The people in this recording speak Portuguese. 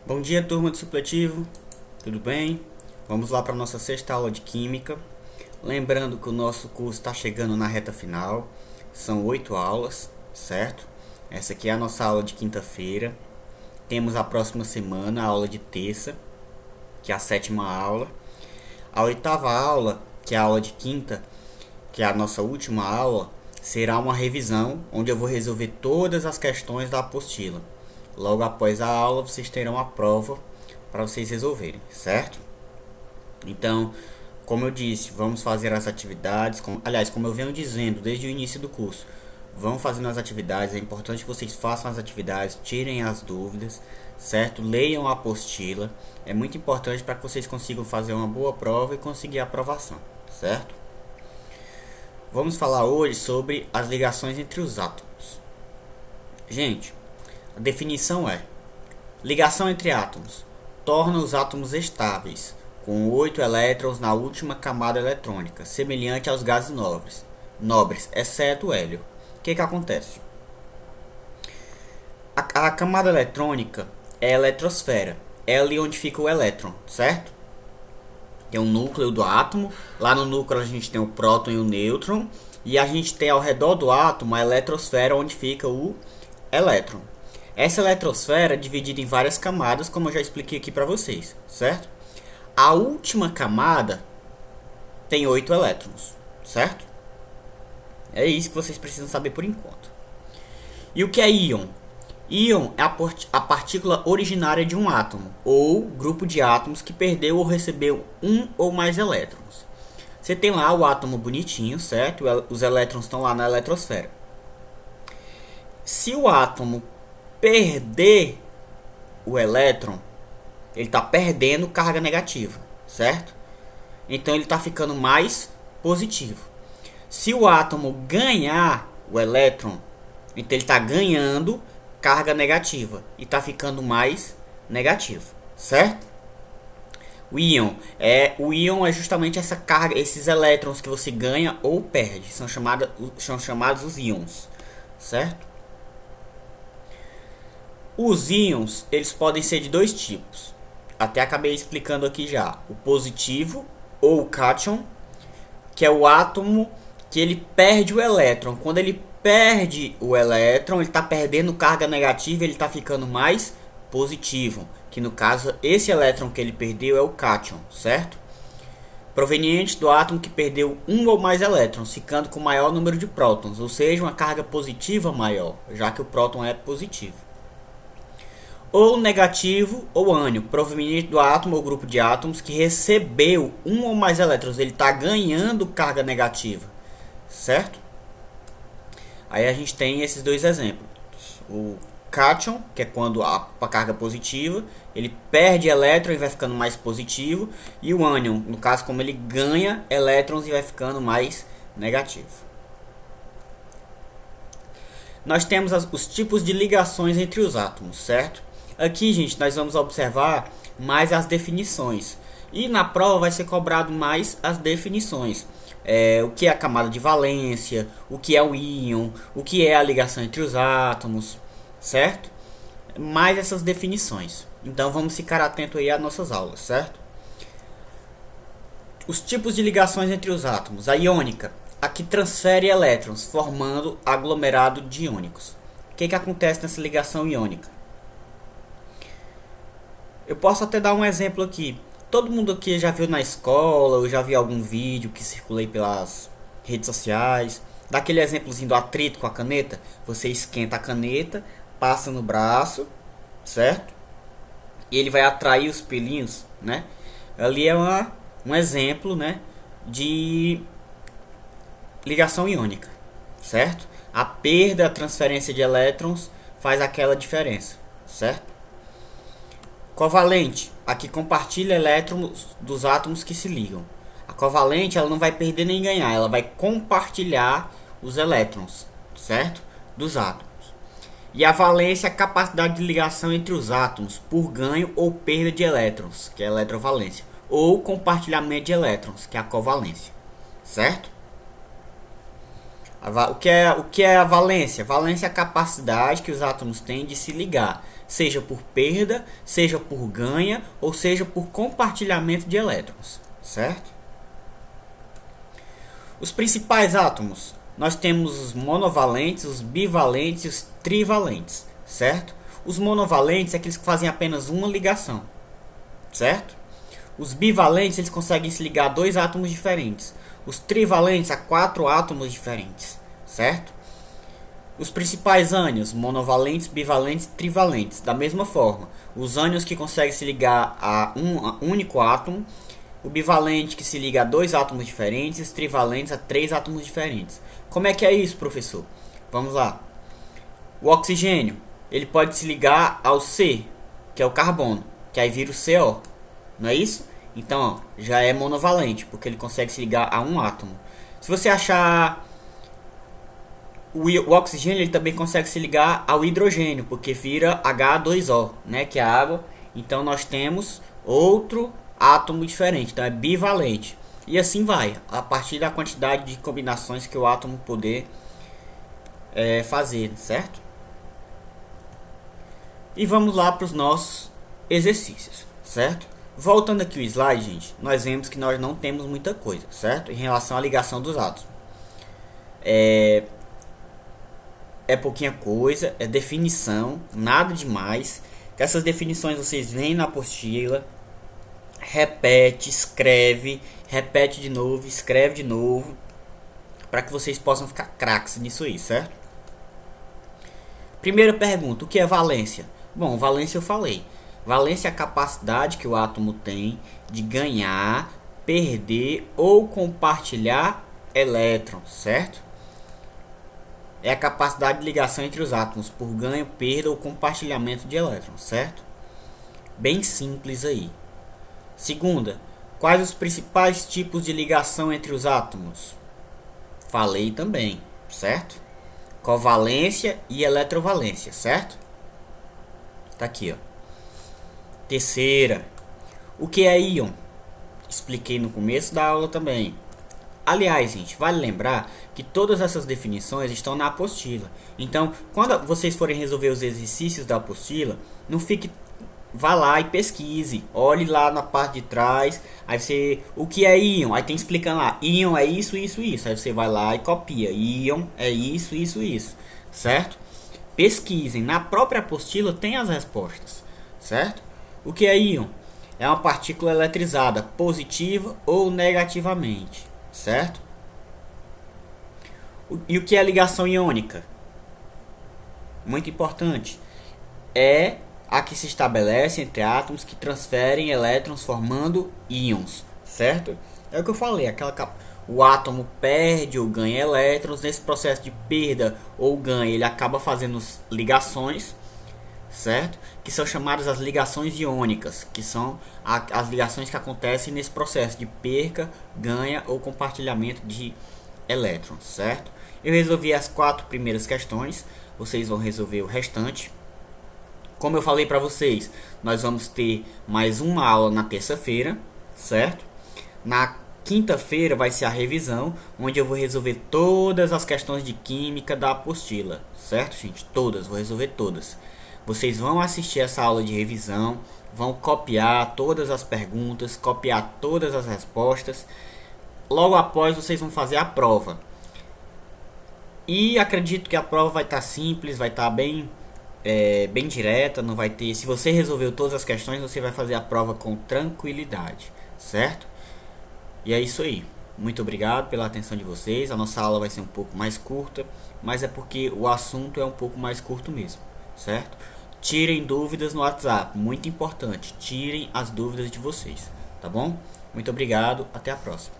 Bom dia, turma do supletivo, tudo bem? Vamos lá para a nossa sexta aula de Química. Lembrando que o nosso curso está chegando na reta final, são 8 aulas, certo? Essa aqui é a nossa aula de quinta-feira. Temos a próxima semana, a aula de terça, que é a sétima aula. A oitava aula, que é a aula de quinta, que é a nossa última aula, será uma revisão, onde eu vou resolver todas as questões da apostila. Logo após a aula, vocês terão a prova para vocês resolverem, certo? Então, como eu disse, vamos fazer as atividades. Como eu venho dizendo desde o início do curso, vão fazendo as atividades. É importante que vocês façam as atividades, tirem as dúvidas, certo? Leiam a apostila. É muito importante para que vocês consigam fazer uma boa prova e conseguir a aprovação, certo? Vamos falar hoje sobre as ligações entre os átomos. Gente, a definição é: ligação entre átomos torna os átomos estáveis, com 8 elétrons na última camada eletrônica, semelhante aos gases nobres, exceto o hélio. O que acontece? A camada eletrônica é a eletrosfera, é ali onde fica o elétron, certo? Tem um núcleo do átomo, lá no núcleo a gente tem o próton e o nêutron, e a gente tem ao redor do átomo a eletrosfera, onde fica o elétron. Essa eletrosfera é dividida em várias camadas, como eu já expliquei aqui para vocês, certo? A última camada tem 8 elétrons, certo? É isso que vocês precisam saber por enquanto. E o que é íon? Íon é a partícula originária de um átomo, ou grupo de átomos que perdeu ou recebeu um ou mais elétrons. Você tem lá o átomo bonitinho, certo? Os elétrons estão lá na eletrosfera. Se o átomo perder o elétron, ele está perdendo carga negativa, certo? Então ele está ficando mais positivo. Se o átomo ganhar o elétron, então ele está ganhando carga negativa e está ficando mais negativo, certo? O íon é justamente essa carga, esses elétrons que você ganha ou perde, são chamados os íons, certo? Os íons, eles podem ser de dois tipos. Até acabei explicando aqui já. O positivo, ou o cátion, que é o átomo que ele perde o elétron. Quando ele perde o elétron, ele está perdendo carga negativa, ele está ficando mais positivo. Que no caso, esse elétron que ele perdeu é o cátion, certo? Proveniente do átomo que perdeu um ou mais elétrons, ficando com maior número de prótons, ou seja, uma carga positiva maior, já que o próton é positivo. Ou negativo ou ânion, proveniente do átomo ou grupo de átomos que recebeu um ou mais elétrons, ele está ganhando carga negativa, certo? Aí a gente tem esses dois exemplos. O cátion, que é quando a carga positiva, ele perde elétrons e vai ficando mais positivo, e o ânion, no caso, como ele ganha elétrons e vai ficando mais negativo. Nós temos os tipos de ligações entre os átomos, certo? Aqui, gente, nós vamos observar mais as definições. E na prova vai ser cobrado mais as definições. O que é a camada de valência, o que é o íon, o que é a ligação entre os átomos, certo? Mais essas definições. Então vamos ficar atento aí às nossas aulas, certo? Os tipos de ligações entre os átomos. A iônica, a que transfere elétrons, formando aglomerado de íonicos. O que acontece nessa ligação iônica? Eu posso até dar um exemplo aqui. Todo mundo aqui já viu na escola, ou já viu algum vídeo que circulei pelas redes sociais. Daquele exemplozinho do atrito com a caneta. Você esquenta a caneta, passa no braço, certo? E ele vai atrair os pelinhos, né? Ali é um exemplo, né, de ligação iônica, certo? A perda, a transferência de elétrons faz aquela diferença, certo? Covalente, a que compartilha elétrons dos átomos que se ligam. A covalente, ela não vai perder nem ganhar, ela vai compartilhar os elétrons, certo? Dos átomos. E a valência é a capacidade de ligação entre os átomos por ganho ou perda de elétrons, que é a eletrovalência, ou compartilhamento de elétrons, que é a covalência, certo? O que é a valência? Valência é a capacidade que os átomos têm de se ligar, seja por perda, seja por ganho, ou seja por compartilhamento de elétrons, certo? Os principais átomos, nós temos os monovalentes, os bivalentes e os trivalentes, certo? Os monovalentes é aqueles que fazem apenas uma ligação, certo? Os bivalentes, eles conseguem se ligar a dois átomos diferentes. Os trivalentes a 4 átomos diferentes, certo? Os principais ânions, monovalentes, bivalentes e trivalentes. Da mesma forma, os ânions que conseguem se ligar a um único átomo, o bivalente que se liga a 2 átomos diferentes, e os trivalentes a 3 átomos diferentes. Como é que é isso, professor? Vamos lá. O oxigênio, ele pode se ligar ao C, que é o carbono, que aí vira o CO, não é isso? Então, ó, já é monovalente, porque ele consegue se ligar a um átomo. Se você achar o oxigênio, ele também consegue se ligar ao hidrogênio, porque vira H2O, né, que é a água. Então, nós temos outro átomo diferente, então é bivalente. E assim vai, a partir da quantidade de combinações que o átomo poder fazer, certo? E vamos lá para os nossos exercícios, certo? Voltando aqui o slide, gente, nós vemos que nós não temos muita coisa, certo? Em relação à ligação dos átomos. É pouquinha coisa, é definição, nada demais. Essas definições vocês veem na apostila, repete, escreve, repete de novo, escreve de novo, para que vocês possam ficar craques nisso aí, certo? Primeira pergunta, o que é valência? Bom, valência eu falei. Valência é a capacidade que o átomo tem de ganhar, perder ou compartilhar elétrons, certo? É a capacidade de ligação entre os átomos por ganho, perda ou compartilhamento de elétrons, certo? Bem simples aí. Segunda, quais os principais tipos de ligação entre os átomos? Falei também, certo? Covalência e eletrovalência, certo? Tá aqui, ó. Terceira, o que é íon? Expliquei no começo da aula também. Aliás, gente, vale lembrar que todas essas definições estão na apostila. Então, quando vocês forem resolver os exercícios da apostila, não fique, vá lá e pesquise, olhe lá na parte de trás, aí você, o que é íon? Aí tem explicando lá, íon é isso, isso, isso. Aí você vai lá e copia, íon é isso, isso, isso, certo? Pesquisem, na própria apostila tem as respostas, certo? O que é íon? É uma partícula eletrizada, positiva ou negativamente, certo? E o que é ligação iônica? Muito importante. É a que se estabelece entre átomos que transferem elétrons formando íons, certo? É o que eu falei, o átomo perde ou ganha elétrons. Nesse processo de perda ou ganho, ele acaba fazendo ligações, certo? Que são chamadas as ligações iônicas, que são as ligações que acontecem nesse processo de perca, ganha ou compartilhamento de elétrons, certo? Eu resolvi as 4 primeiras questões, vocês vão resolver o restante. Como eu falei para vocês, nós vamos ter mais uma aula na terça-feira, certo? Na quinta-feira vai ser a revisão, onde eu vou resolver todas as questões de química da apostila, certo, gente? Todas, vou resolver todas. Vocês vão assistir essa aula de revisão, vão copiar todas as perguntas, copiar todas as respostas. Logo após vocês vão fazer a prova. E acredito que a prova vai estar simples, vai estar bem direta, não vai ter. Se você resolveu todas as questões, você vai fazer a prova com tranquilidade, certo? E é isso aí. Muito obrigado pela atenção de vocês. A nossa aula vai ser um pouco mais curta, mas é porque o assunto é um pouco mais curto mesmo, certo? Tirem dúvidas no WhatsApp, muito importante. Tirem as dúvidas de vocês, tá bom? Muito obrigado, até a próxima.